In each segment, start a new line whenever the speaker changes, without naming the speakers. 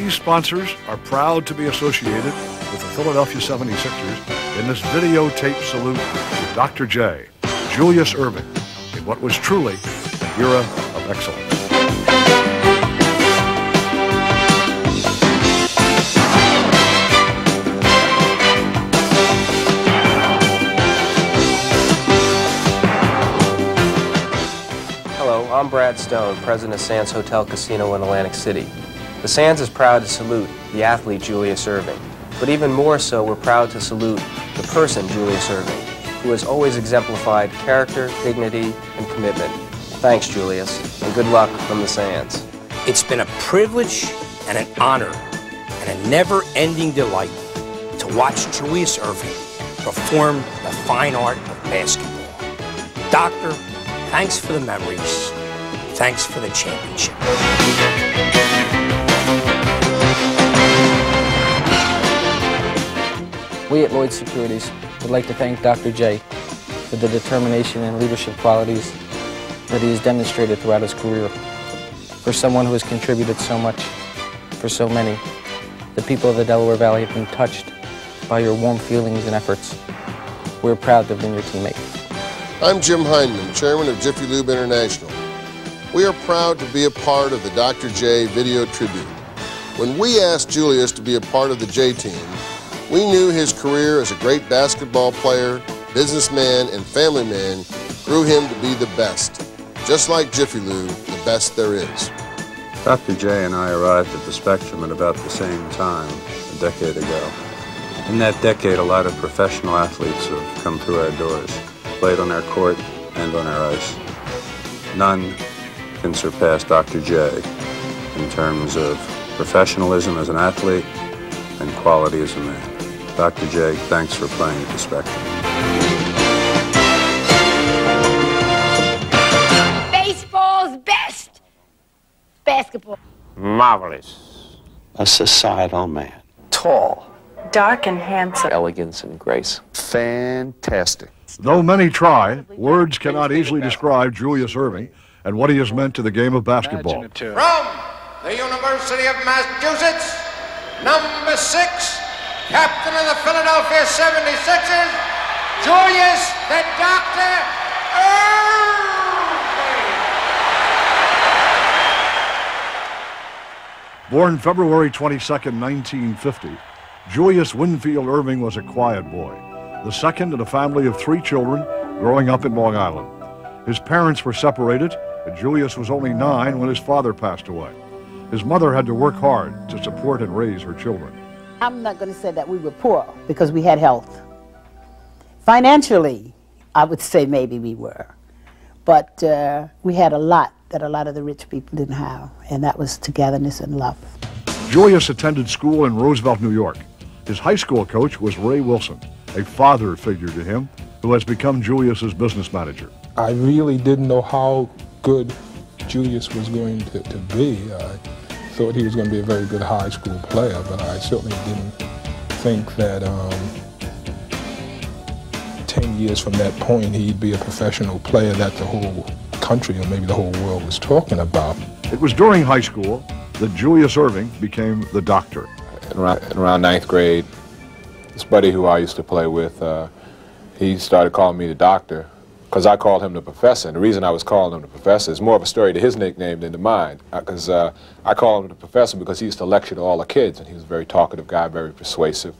These sponsors are proud to be associated with the Philadelphia 76ers in this videotape salute to Dr. J, Julius Erving, in what was truly an era of excellence.
Hello, I'm Brad Stone, president of Sands Hotel Casino in Atlantic City. The Sands is proud to salute the athlete Julius Erving, but even more so, we're proud to salute the person Julius Erving, who has always exemplified character, dignity, and commitment. Thanks, Julius, and good luck from the Sands.
It's been a privilege and an honor and a never-ending delight to watch Julius Erving perform the fine art of basketball. Doctor, thanks for the memories. Thanks for the championship.
We at Lloyd Securities would like to thank Dr. J for the determination and leadership qualities that he has demonstrated throughout his career. For someone who has contributed so much, for so many, the people of the Delaware Valley have been touched by your warm feelings and efforts. We're proud to have been your teammate.
I'm Jim Hindman, chairman of Jiffy Lube International. We are proud to be a part of the Dr. J video tribute. When we asked Julius to be a part of the J team, we knew his career as a great basketball player, businessman, and family man grew him to be the best. Just like Jiffy Lube, the best there is.
Dr. J and I arrived at the Spectrum at about the same time, a decade ago. In that decade, a lot of professional athletes have come through our doors, played on our court and on our ice. None can surpass Dr. J in terms of professionalism as an athlete and quality as a man. Dr. J, thanks for playing at the Spectrum.
Baseball's best. Basketball.
Marvelous. A societal man.
Tall.
Dark and handsome.
Elegance and grace.
Fantastic.
Though many try, words cannot easily describe Julius Erving and what he has meant to the game of basketball.
From the University of Massachusetts, number 6, captain of the Philadelphia 76ers, Julius the Dr. Erving.
Born February 22nd, 1950, Julius Winfield Erving was a quiet boy, the second in a family of 3 children growing up in Long Island. His parents were separated, and Julius was only 9 when his father passed away. His mother had to work hard to support and raise her children.
I'm not going to say that we were poor because we had health. Financially, I would say maybe we were. But we had a lot that a lot of the rich people didn't have, and that was togetherness and love.
Julius attended school in Roosevelt, New York. His high school coach was Ray Wilson, a father figure to him, who has become Julius's business manager.
I really didn't know how good Julius was going to be. I thought he was going to be a very good high school player, but I certainly didn't think that 10 years from that point he'd be a professional player that the whole country or maybe the whole world was talking about.
It was during high school that Julius Erving became the doctor.
Around 9th grade, this buddy who I used to play with, he started calling me the doctor because I called him the professor. And the reason I was calling him the professor is more of a story to his nickname than to mine. Because I called him the professor because he used to lecture to all the kids, and he was a very talkative guy, very persuasive.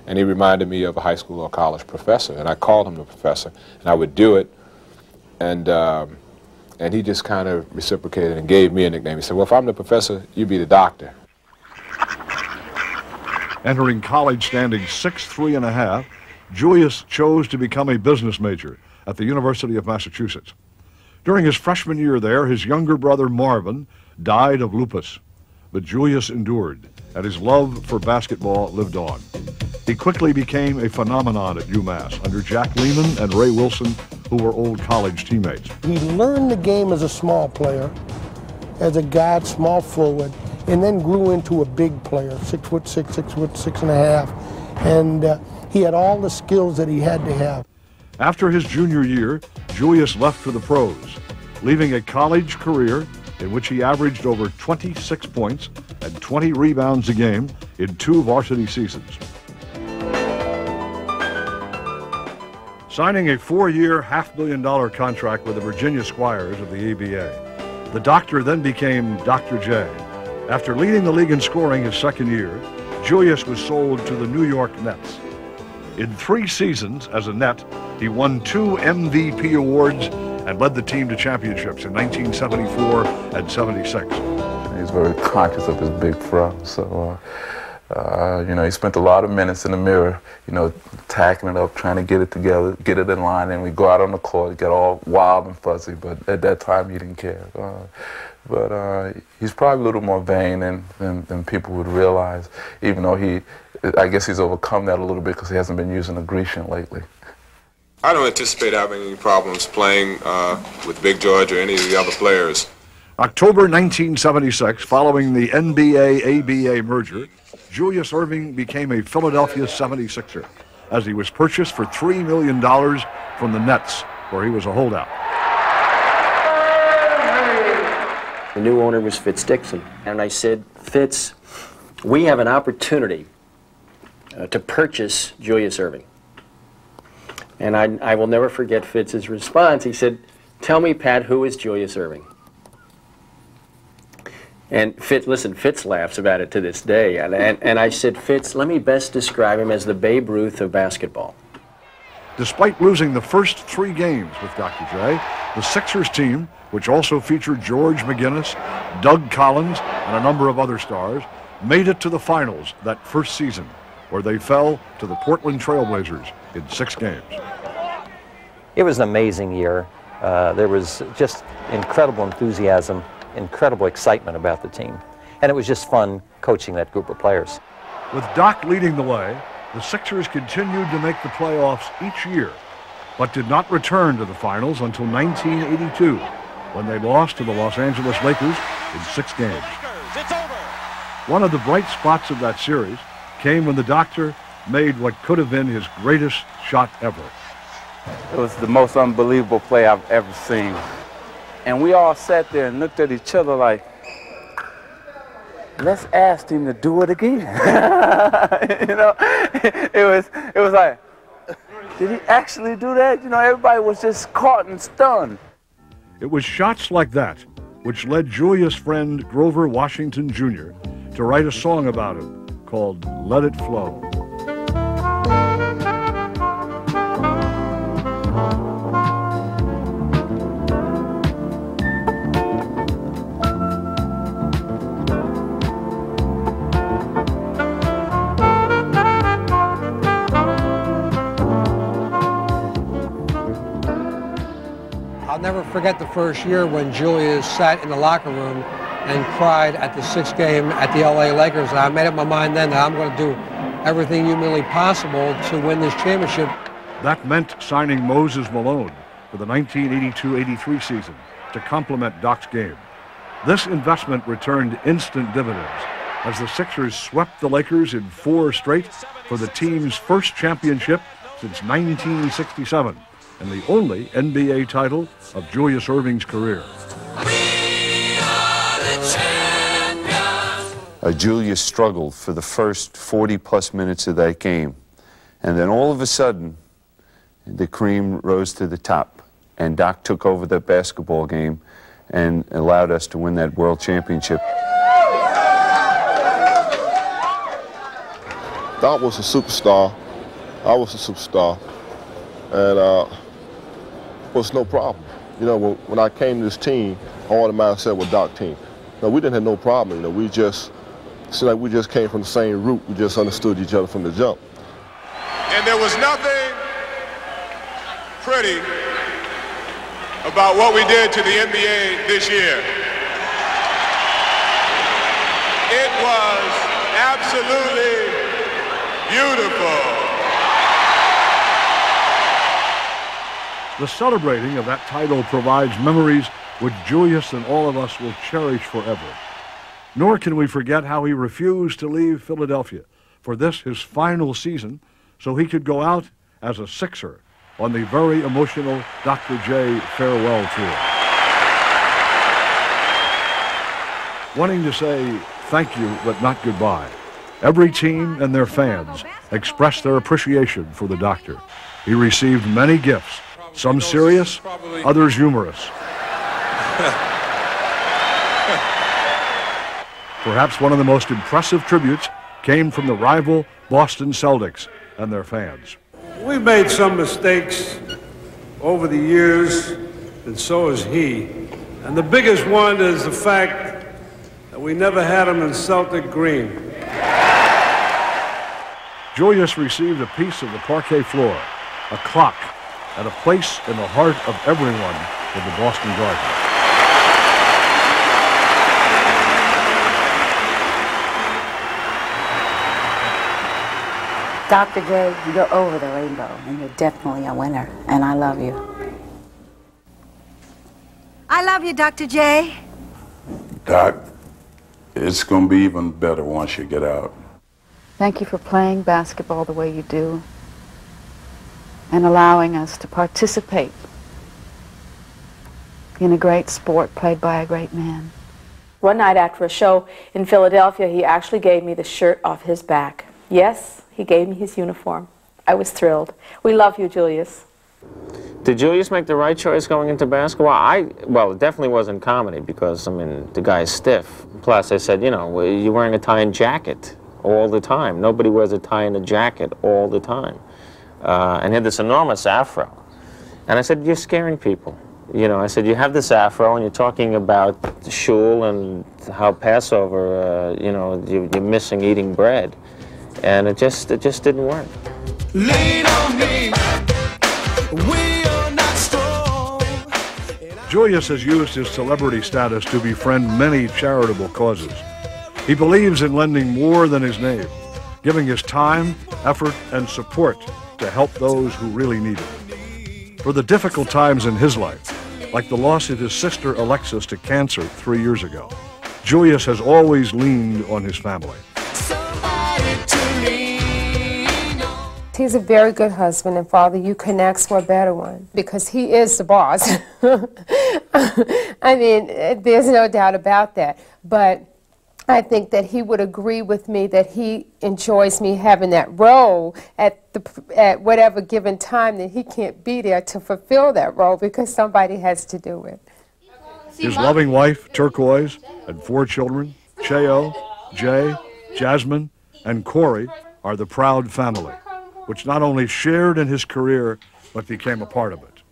And he reminded me of a high school or college professor, and I called him the professor. And I would do it, and he just kind of reciprocated and gave me a nickname. He said, well, if I'm the professor, you be the doctor.
Entering college standing 6'3½", Julius chose to become a business major at the University of Massachusetts. During his freshman year there, his younger brother Marvin died of lupus, but Julius endured, and his love for basketball lived on. He quickly became a phenomenon at UMass under Jack Lehman and Ray Wilson, who were old college teammates.
He learned the game as a small player, as a guard, small forward, and then grew into a big player, 6'6", 6'6.5", and he had all the skills that he had to have.
After his junior year, Julius left for the pros, leaving a college career in which he averaged over 26 points and 20 rebounds a game in 2 varsity seasons. Signing a 4-year, $500,000 contract with the Virginia Squires of the ABA, the doctor then became Dr. J. After leading the league in scoring his second year, Julius was sold to the New York Nets. In 3 seasons as a Net, he won 2 MVP awards and led the team to championships in 1974 and 76.
He's very conscious of his big throw, so you know, he spent a lot of minutes in the mirror, you know, tacking it up, trying to get it together, get it in line, and we go out on the court, get all wild and fuzzy, but at that time he didn't care. But he's probably a little more vain than people would realize, even though I guess he's overcome that a little bit because he hasn't been using a Grecian lately.
I don't anticipate having any problems playing with Big George or any of the other players.
October 1976, following the NBA-ABA merger, Julius Erving became a Philadelphia 76er as he was purchased for $3 million from the Nets, where he was a holdout.
The new owner was Fitz Dixon, and I said, Fitz, we have an opportunity to purchase Julius Erving. And I will never forget Fitz's response. He said, tell me, Pat, who is Julius Erving? And Fitz laughs about it to this day. And I said, Fitz, let me best describe him as the Babe Ruth of basketball.
Despite losing the first 3 games with Dr. J, the Sixers team, which also featured George McGinnis, Doug Collins, and a number of other stars, made it to the finals that first season, where they fell to the Portland Trail Blazers in 6 games.
It was an amazing year. There was just incredible enthusiasm, incredible excitement about the team. And it was just fun coaching that group of players.
With Doc leading the way, the Sixers continued to make the playoffs each year, but did not return to the finals until 1982, when they lost to the Los Angeles Lakers in 6 games. One of the bright spots of that series came when the doctor made what could have been his greatest shot ever.
It was the most unbelievable play I've ever seen. And we all sat there and looked at each other like, let's ask him to do it again. You know, it was like, did he actually do that? You know, everybody was just caught and stunned.
It was shots like that which led Julius' friend Grover Washington Jr. to write a song about him called Let It Flow.
I'll never forget the first year when Julius sat in the locker room and cried at the 6th game at the LA Lakers. And I made up my mind then that I'm going to do everything humanly possible to win this championship.
That meant signing Moses Malone for the 1982-83 season to complement Doc's game. This investment returned instant dividends as the Sixers swept the Lakers in 4 straight for the team's first championship since 1967. And the only NBA title of Julius Erving's career.
Julius struggled for the first 40-plus minutes of that game. And then all of a sudden, the cream rose to the top. And Doc took over that basketball game and allowed us to win that world championship.
Doc was a superstar. I was a superstar. And was no problem. You know, when I came to this team, I automatically said, well, Doc team. No, we didn't have no problem. You know, we just, seemed like we just came from the same root. We just understood each other from the jump.
And there was nothing pretty about what we did to the NBA this year. It was absolutely beautiful.
The celebrating of that title provides memories which Julius and all of us will cherish forever. Nor can we forget how he refused to leave Philadelphia for this, his final season, so he could go out as a Sixer on the very emotional Dr. J farewell tour. Wanting to say thank you, but not goodbye. Every team and their fans expressed their appreciation for the doctor. He received many gifts, some serious, others humorous. Perhaps one of the most impressive tributes came from the rival Boston Celtics and their fans.
We've made some mistakes over the years, and so has he. And the biggest one is the fact that we never had him in Celtic green.
Julius received a piece of the parquet floor, a clock, and a place in the heart of everyone in the Boston Garden.
Dr. J, you're over the rainbow, and you're definitely a winner, and I love you.
I love you, Dr. J.
Doc, it's going to be even better once you get out.
Thank you for playing basketball the way you do and allowing us to participate in a great sport played by a great man.
One night after a show in Philadelphia, he actually gave me the shirt off his back. Yes, he gave me his uniform. I was thrilled. We love you, Julius.
Did Julius make the right choice going into basketball? Well, it definitely wasn't comedy because, I mean, the guy's stiff. Plus, I said, you know, you're wearing a tie and jacket all the time. Nobody wears a tie and a jacket all the time. And he had this enormous afro. And I said, you're scaring people. You know, I said, you have this afro and you're talking about the shul and how Passover, you know, you're missing eating bread. And it just didn't work.
Lean on me. We are not strong.
Julius has used his celebrity status to befriend many charitable causes. He believes in lending more than his name, giving his time, effort, and support to help those who really need it. For the difficult times in his life, like the loss of his sister Alexis to cancer 3 years ago, Julius has always leaned on his family.
He's a very good husband and father. You couldn't ask for a better one because he is the boss. I mean, there's no doubt about that. But I think that he would agree with me that he enjoys me having that role at whatever given time that he can't be there to fulfill that role because somebody has to do it.
His loving wife, Turquoise, and 4 children, Cheo, Jay, Jasmine, and Corey, are the proud family, which not only shared in his career, but became a part of it.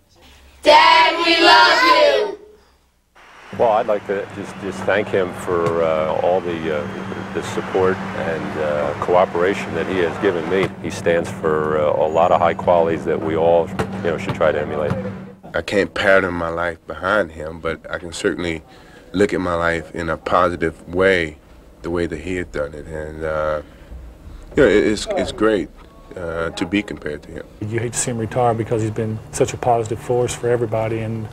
Dad, we love you.
Well, I'd like to just thank him for all the support and cooperation that he has given me. He stands for a lot of high qualities that we all, you know, should try to emulate.
I can't pattern my life behind him, but I can certainly look at my life in a positive way, the way that he had done it, and you know, it's great to be compared to him.
You hate to see him retire because he's been such a positive force for everybody, and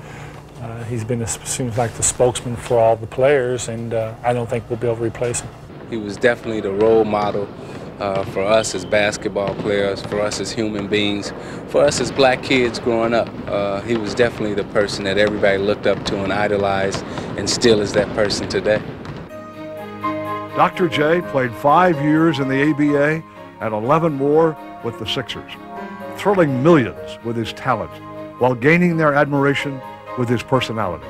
he's been, seems like, the spokesman for all the players, and I don't think we'll be able to replace him.
He was definitely the role model for us as basketball players, for us as human beings, for us as black kids growing up. He was definitely the person that everybody looked up to and idolized, and still is that person today.
Dr. J played 5 years in the ABA and 11 more with the Sixers, thrilling millions with his talent while gaining their admiration with his personality.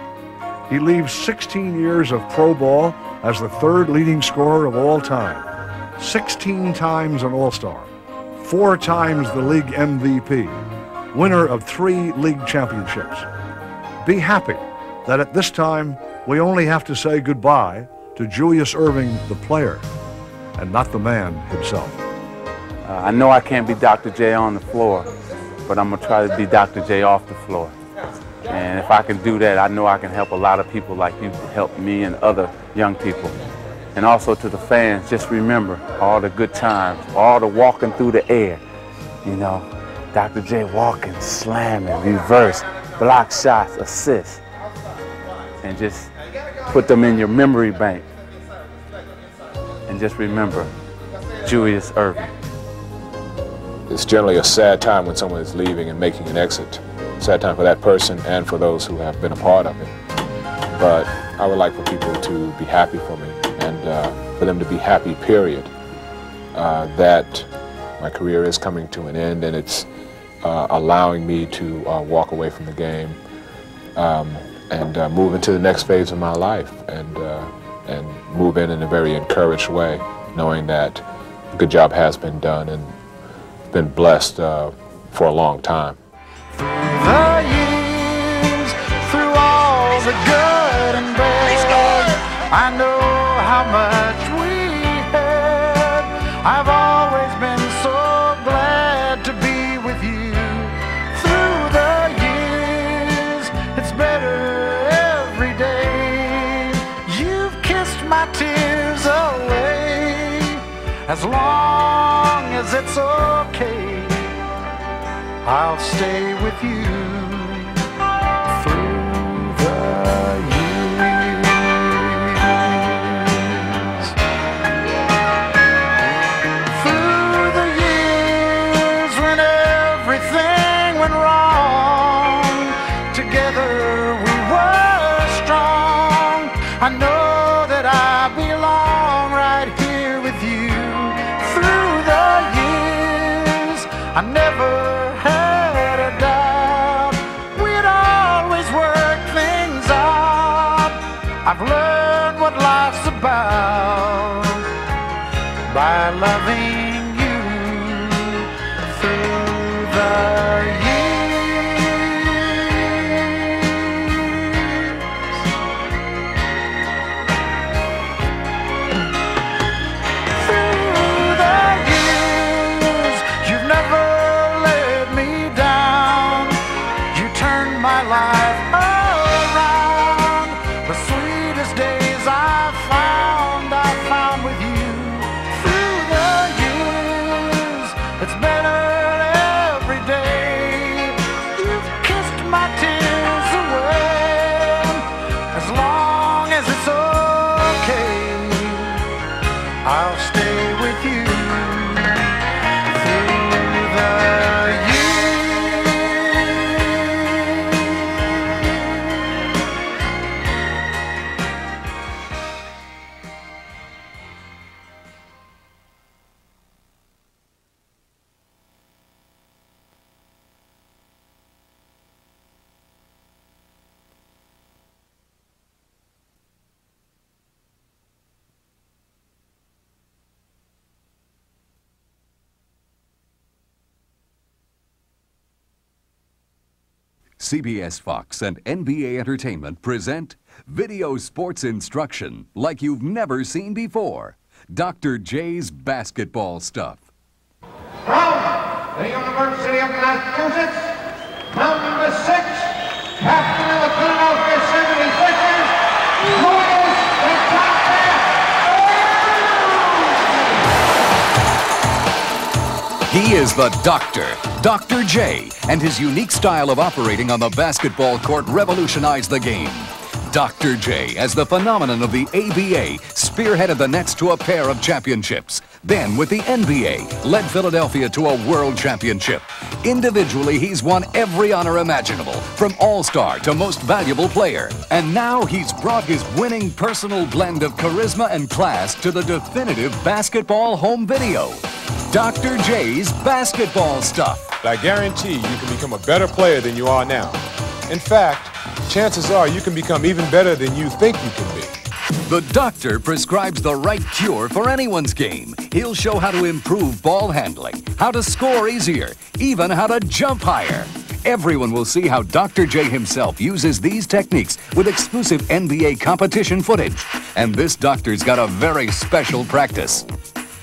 He leaves 16 years of pro ball as the 3rd leading scorer of all time, 16 times an All-Star, 4 times the league MVP, winner of 3 league championships. Be happy that at this time we only have to say goodbye to Julius Erving, the player, and not the man himself.
I know I can't be Dr. J on the floor, but I'm going to try to be Dr. J off the floor. And if I can do that, I know I can help a lot of people like you helped me and other young people. And also to the fans, just remember all the good times, all the walking through the air. You know, Dr. J walking, slamming, reverse, block shots, assists. And just put them in your memory bank. And just remember, Julius Erving.
It's generally a sad time when someone is leaving and making an exit. Sad time for that person and for those who have been a part of it. But I would like for people to be happy for me and for them to be happy, period. That my career is coming to an end, and it's allowing me to walk away from the game and move into the next phase of my life, and move in a very encouraged way, knowing that a good job has been done and been blessed for a long time.
The years, through all the good and bad, I know how much we had. I've always been so glad to be with you. Through the years, it's better every day. You've kissed my tears away. As long as it's okay, I'll stay with you through the years. Through the years when everything went wrong, together we were strong. I know that I belong right here with you. Through the years, I never had a doubt. We'd always work things out. I've learned what life's about by loving you through the I'll stay with you through the
CBS Fox and NBA Entertainment present Video Sports Instruction like you've never seen before. Dr. J's Basketball Stuff.
From the University of Massachusetts, number 6, captain of the Philadelphia 76ers, Julius Winfield.
He is the Doctor, Dr. J, and his unique style of operating on the basketball court revolutionized the game. Dr. J, as the phenomenon of the ABA, spearheaded the Nets to a pair of championships. Then, with the NBA, led Philadelphia to a world championship. Individually, he's won every honor imaginable, from All-Star to Most Valuable Player. And now he's brought his winning personal blend of charisma and class to the definitive basketball home video. Dr. J's Basketball Stuff.
I guarantee you can become a better player than you are now. In fact, chances are you can become even better than you think you can be.
The doctor prescribes the right cure for anyone's game. He'll show how to improve ball handling, how to score easier, even how to jump higher. Everyone will see how Dr. J himself uses these techniques with exclusive NBA competition footage. And this doctor's got a very special practice.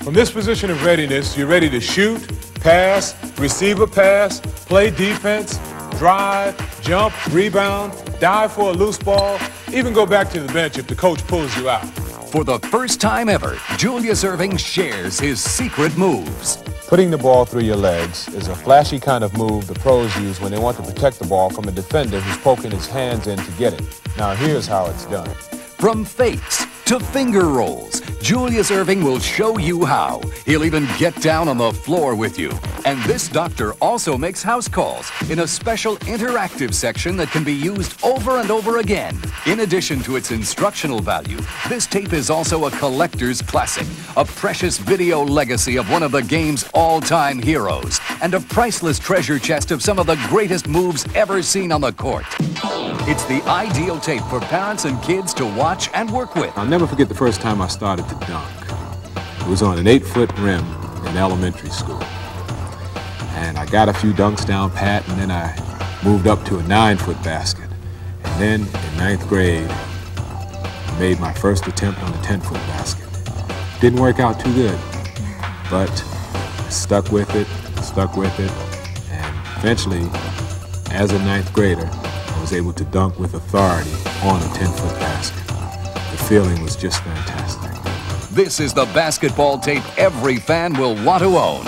From this position of readiness, you're ready to shoot, pass, receive a pass, play defense, drive, jump, rebound, dive for a loose ball, even go back to the bench if the coach pulls you out.
For the first time ever, Julius Erving shares his secret moves.
Putting the ball through your legs is a flashy kind of move the pros use when they want to protect the ball from a defender who's poking his hands in to get it. Now here's how it's done.
From fakes to finger rolls, Julius Erving will show you how. He'll even get down on the floor with you. And this doctor also makes house calls in a special interactive section that can be used over and over again. In addition to its instructional value, this tape is also a collector's classic, a precious video legacy of one of the game's all-time heroes, and a priceless treasure chest of some of the greatest moves ever seen on the court. It's the ideal tape for parents and kids to watch and work with.
I'll never forget the first time I started to dunk. It was on an 8-foot rim in elementary school. And I got a few dunks down pat, and then I moved up to a 9-foot basket. And then in 9th grade, I made my first attempt on a 10-foot basket. Didn't work out too good, but I stuck with it, and eventually, as a 9th grader, I was able to dunk with authority on a 10-foot basket. The feeling was just fantastic.
This is the basketball tape every fan will want to own.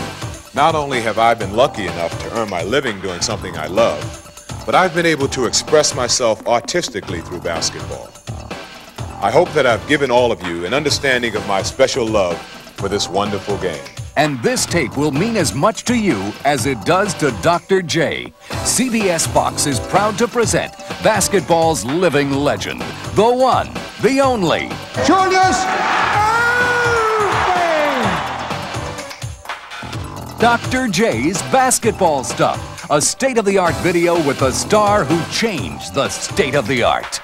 Not only have I been lucky enough to earn my living doing something I love, but I've been able to express myself artistically through basketball. I hope that I've given all of you an understanding of my special love for this wonderful game.
And this tape will mean as much to you as it does to Dr. J. CBS Fox is proud to present basketball's living legend, the one, the only,
Julius
Dr. J's Basketball Stuff, a state-of-the-art video with the star who changed the state of the art.